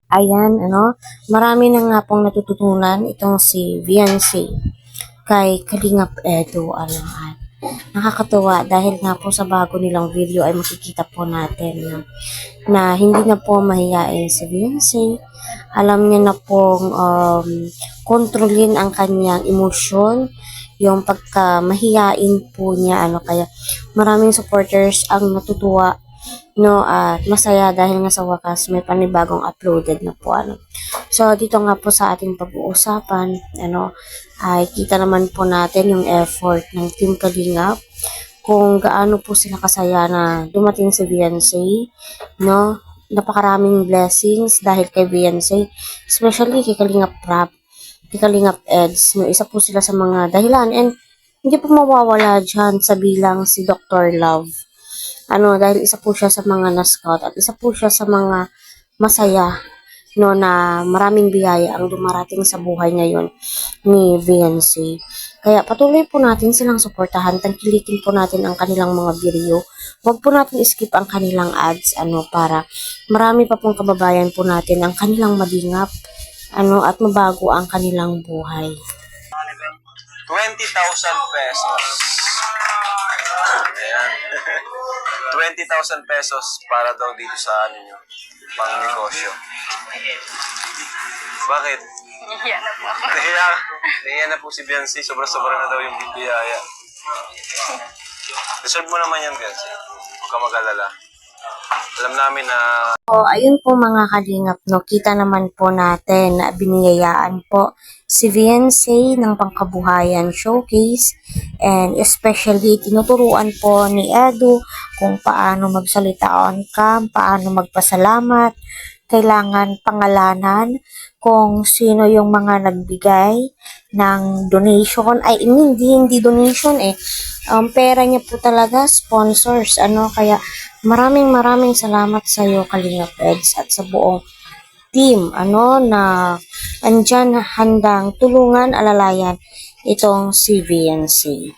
Ayan, marami na nga pong natututunan itong si Viancy kay Kalingap Edu, at nakakatuwa dahil nga po sa bago nilang video ay makikita po natin na hindi na po mahiyain si Viancy. Alam niya na pong kontrolin ang kanyang emosyon, yung pagka mahiyain po niya, kaya maraming supporters ang natutuwa, at masaya dahil nga sa wakas may panibagong uploaded na po, So, dito nga po sa ating pag-uusapan, ay kita naman po natin yung effort ng Team Kalingap, kung gaano po sila kasaya na dumating si Viancy, napakaraming blessings dahil kay Viancy, especially kay Kalingap Prab, kay Kalingap Eds, isa po sila sa mga dahilan, and hindi po mawawala dyan sa bilang si Dr. Love. Dahil isa po siya sa mga na-scout at isa po siya sa mga masaya, na maraming biyaya ang dumarating sa buhay ngayon ni Viancy. Kaya patuloy po natin silang suportahan, tangkilikin po natin ang kanilang mga video. Huwag po natin skip ang kanilang ads, para marami pa pong kababayan po natin ang kanilang madingap, at mabago ang kanilang buhay. 20,000 pesos. Ayan. 20,000 pesos para daw dito sa nyo, pang negosyo. Bakit? Nahiya na po ako. Nahiya na po si Viancy. Sobra-sobra na daw yung bibiyaya. Deserve mo naman yan, Viancy. Huwag ka mag-alala. Alam namin na... Ayun po mga kalingap, kita naman po natin na biniyayaan po si Viancy ng Pangkabuhayan Showcase, and especially tinuturuan po ni Edu kung paano magsalita on cam, paano magpasalamat, kailangan pangalanan kung sino yung mga nagbigay ng donation, hindi donation pera niya po talaga, sponsors, kaya maraming salamat sa iyo Kalingap Eds at sa buong team, na andyan handang tulungan, alalayan itong si Viancy.